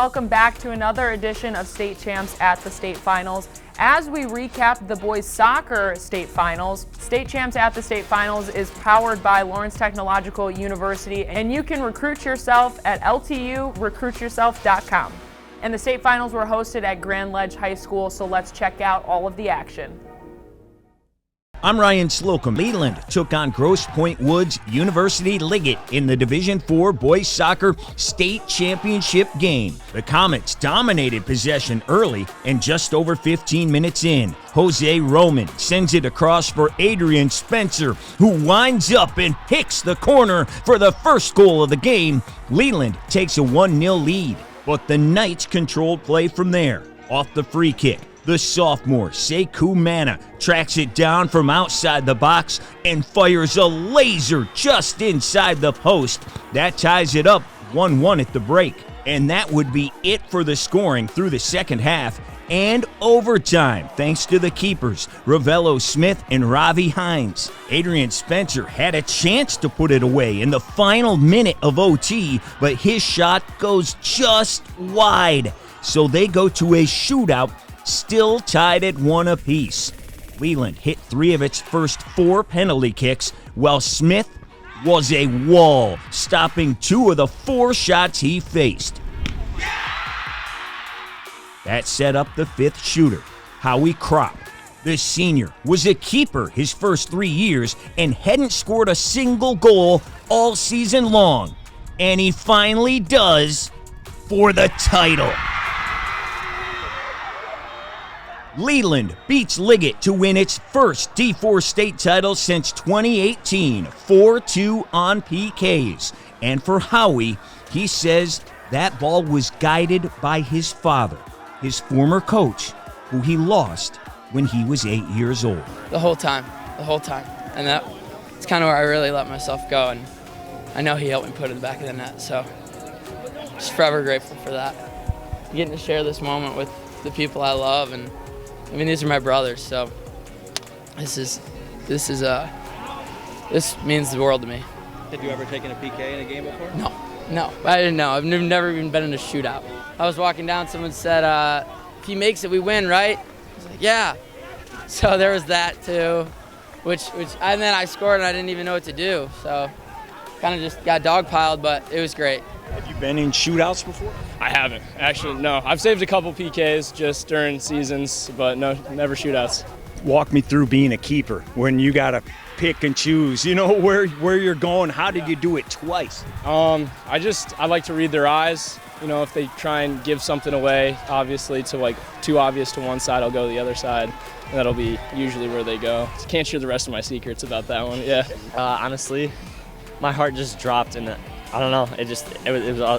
welcome back to another edition of State Champs at the State Finals. As we recap the boys soccer state finals, State Champs at the State Finals is powered by Lawrence Technological University, and you can recruit yourself at lturecruityourself.com. And the state finals were hosted at Grand Ledge High School, so let's check out all of the action. I'm Ryan Slocum. Leland took on Grosse Pointe Woods University Liggett in the Division IV Boys Soccer State Championship game. The Comets dominated possession early, and just over 15 minutes in, Jose Roman sends it across for Adrian Spencer, who winds up and hits the corner for the first goal of the game. Leland takes a 1-0 lead, but the Knights controlled play from there. Off the free kick, the sophomore, Sekou Mana, tracks it down from outside the box and fires a laser just inside the post. That ties it up 1-1 at the break. And that would be it for the scoring through the second half and overtime, thanks to the keepers, Ravello Smith and Ravi Hines. Adrian Spencer had a chance to put it away in the final minute of OT, but his shot goes just wide. So they go to a shootout, still tied at 1 apiece. Leland hit 3 of its first 4 penalty kicks, while Smith was a wall, stopping 2 of the 4 shots he faced. That set up the 5th shooter, Howie Kropp. The senior was a keeper his first 3 years and hadn't scored a single goal all season long. And he finally does for the title. Leland beats Liggett to win its first D4 state title since 2018, 4-2 on PKs. And for Howie, he says that ball was guided by his father, his former coach, who he lost when he was 8 years old. The whole time. And that's kind of where I really let myself go. And I know he helped me put it in the back of the net, so just forever grateful for that. Getting to share this moment with the people I love, and I mean, these are my brothers, so this means the world to me. Had you ever taken a PK in a game before? No, I didn't know. I've never even been in a shootout. I was walking down, someone said, if he makes it, we win, right? I was like, yeah. So there was that too, and then I scored and I didn't even know what to do. So kind of just got dogpiled, but it was great. Have you been in shootouts before? I haven't, actually, no. I've saved a couple PKs just during seasons, but no, never shootouts. Walk me through being a keeper when you got to pick and choose, where you're going. How did you do it twice? I like to read their eyes. If they try and give something away, obviously, to too obvious to one side, I'll go to the other side. And that'll be usually where they go. So can't share the rest of my secrets about that one, yeah. Honestly, my heart just dropped, and I don't know. It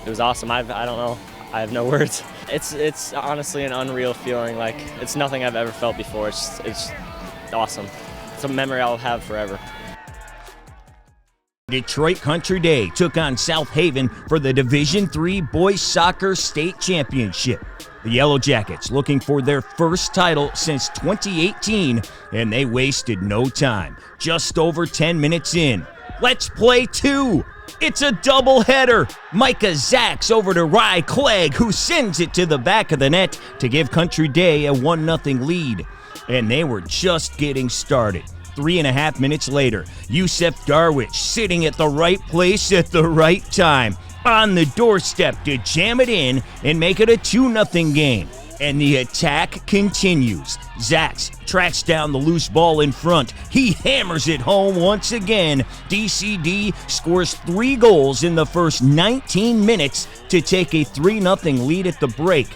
was awesome. I don't know. I have no words. It's honestly an unreal feeling. It's nothing I've ever felt before. It's awesome. It's a memory I'll have forever. Detroit Country Day took on South Haven for the Division III Boys Soccer State Championship. The Yellow Jackets looking for their first title since 2018, and they wasted no time. Just over 10 minutes in. Let's play 2. It's a doubleheader. Micah Zacks over to Rye Clegg, who sends it to the back of the net to give Country Day a 1-0 lead. And they were just getting started. 3.5 minutes later, Yusef Darwich sitting at the right place at the right time, on the doorstep to jam it in and make it a 2-0 game. And the attack continues. Zacks tracks down the loose ball in front. He hammers it home once again. DCD scores 3 goals in the first 19 minutes to take a 3-0 lead at the break.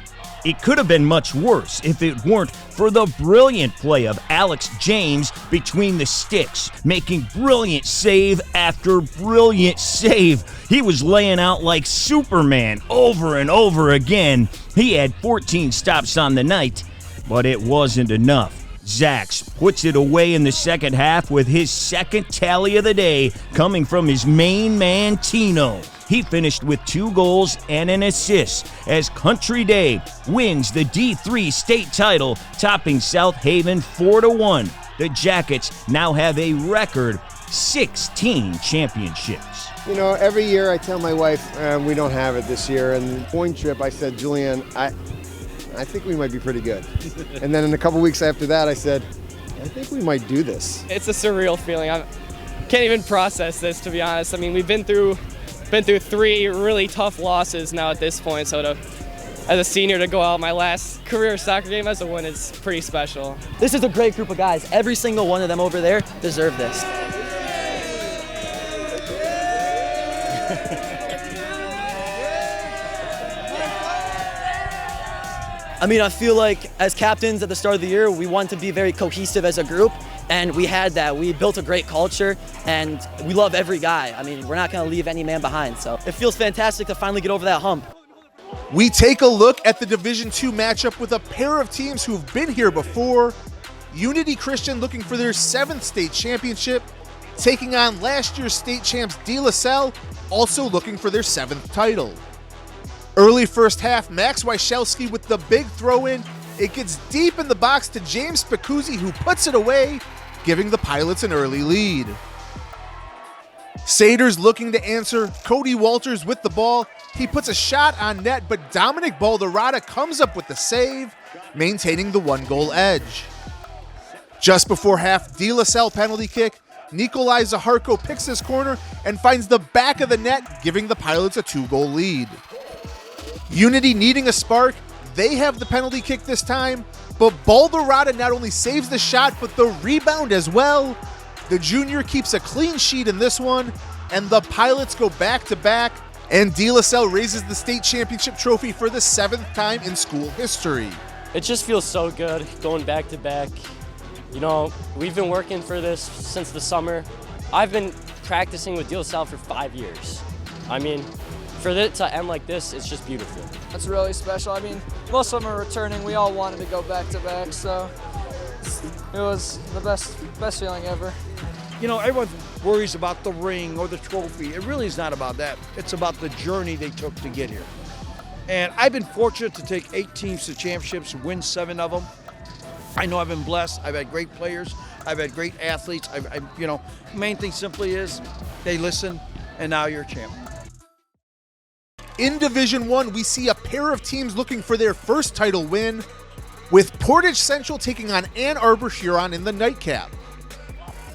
It could have been much worse if it weren't for the brilliant play of Alex James between the sticks, making brilliant save after brilliant save. He was laying out like Superman over and over again. He had 14 stops on the night, but it wasn't enough. Zacks puts it away in the second half with his second tally of the day coming from his main man, Tino. He finished with 2 goals and an assist as Country Day wins the D3 state title, topping South Haven 4-1. the Jackets now have a record 16 championships. You know, every year I tell my wife we don't have it this year, and point trip I said, Julianne, I think we might be pretty good. And then in a couple weeks after that I said, I think we might do this. It's a surreal feeling. I can't even process this, to be honest. I mean, we've been through 3 really tough losses now at this point, so as a senior to go out my last career soccer game as a win is pretty special. This is a great group of guys. Every single one of them over there deserve this. I mean, I feel like as captains at the start of the year, we want to be very cohesive as a group, and we had that. We built a great culture, and we love every guy. I mean, we're not going to leave any man behind, so it feels fantastic to finally get over that hump. We take a look at the Division II matchup with a pair of teams who've been here before. Unity Christian looking for their 7th state championship, taking on last year's state champs De La Salle, also looking for their 7th title. Early first half, Max Wyszewski with the big throw-in. It gets deep in the box to James Spicuzzi, who puts it away, giving the Pilots an early lead. Saders looking to answer. Cody Walters with the ball. He puts a shot on net, but Dominic Balderrada comes up with the save, maintaining the 1-goal edge. Just before half, De La Salle penalty kick. Nikolai Zaharko picks his corner and finds the back of the net, giving the Pilots a 2-goal lead. Unity needing a spark. They have the penalty kick this time, but Balderrada not only saves the shot, but the rebound as well. The junior keeps a clean sheet in this one, and the Pilots go back-to-back, and De La Salle raises the state championship trophy for the 7th time in school history. It just feels so good going back-to-back. You know, we've been working for this since the summer. I've been practicing with De La Salle for 5 years. I mean, for it to end like this, it's just beautiful. That's really special. I mean, most of them are returning. We all wanted to go back-to-back, so it was the best feeling ever. You know, everyone worries about the ring or the trophy. It really is not about that. It's about the journey they took to get here. And I've been fortunate to take 8 teams to championships, win 7 of them. I know I've been blessed. I've had great players. I've had great athletes. You know, main thing simply is they listen, and now you're a champ. In Division I, we see a pair of teams looking for their first title win, with Portage Central taking on Ann Arbor Huron in the nightcap.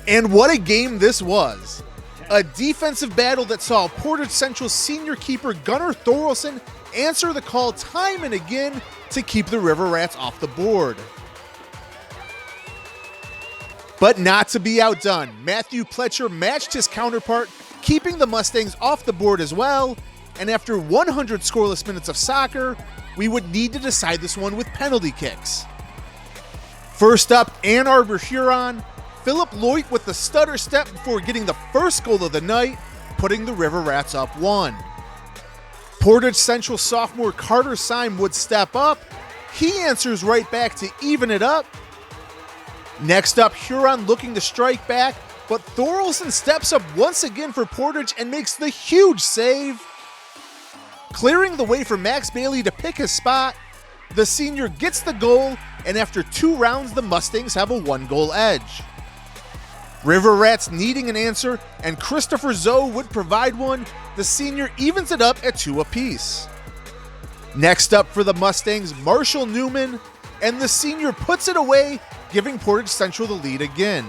And what a game this was. A defensive battle that saw Portage Central's senior keeper Gunnar Thorolson answer the call time and again to keep the River Rats off the board. But not to be outdone, Matthew Pletcher matched his counterpart, keeping the Mustangs off the board as well. And after 100 scoreless minutes of soccer, we would need to decide this one with penalty kicks. First up, Ann Arbor Huron. Philip Loit with the stutter step before getting the first goal of the night, putting the River Rats up 1. Portage Central sophomore Carter Syme would step up. He answers right back to even it up. Next up, Huron looking to strike back, but Thorolson steps up once again for Portage and makes the huge save. Clearing the way for Max Bailey to pick his spot, the senior gets the goal, and after 2 rounds, the Mustangs have a 1-goal edge. River Rats needing an answer, and Christopher Zoe would provide one. The senior evens it up at 2 apiece. Next up for the Mustangs, Marshall Newman, and the senior puts it away, giving Portage Central the lead again.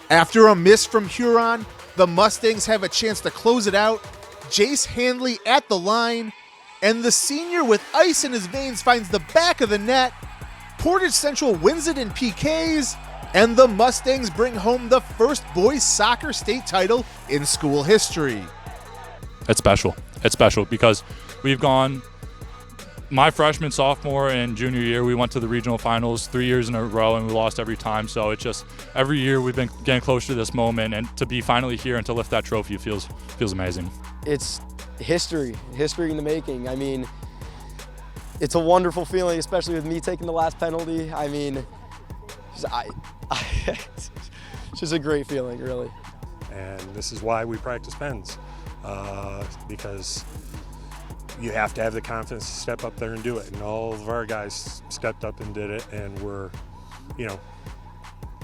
After a miss from Huron, the Mustangs have a chance to close it out. Jace Handley at the line, and the senior with ice in his veins finds the back of the net. Portage Central wins it in PKs, and the Mustangs bring home the first boys soccer state title in school history. It's special. It's special because we've gone, my freshman, sophomore, and junior year, we went to the regional finals 3 years in a row, and we lost every time. So it's just every year we've been getting closer to this moment, and to be finally here and to lift that trophy feels amazing. It's history in the making. I mean, it's a wonderful feeling, especially with me taking the last penalty. I mean, it's just a great feeling, really. And this is why we practice pens, because you have to have the confidence to step up there and do it. And all of our guys stepped up and did it, and we're, you know,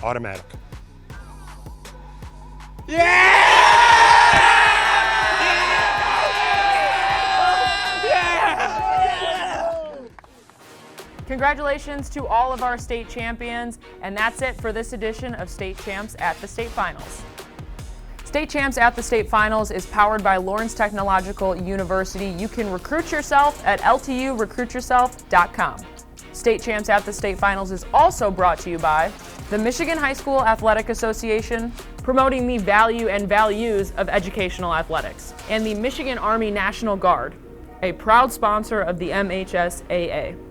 Automatic. Congratulations to all of our state champions, and that's it for this edition of State Champs at the State Finals. State Champs at the State Finals is powered by Lawrence Technological University. You can recruit yourself at lturecruityourself.com. State Champs at the State Finals is also brought to you by the Michigan High School Athletic Association, promoting the value and values of educational athletics, and the Michigan Army National Guard, a proud sponsor of the MHSAA.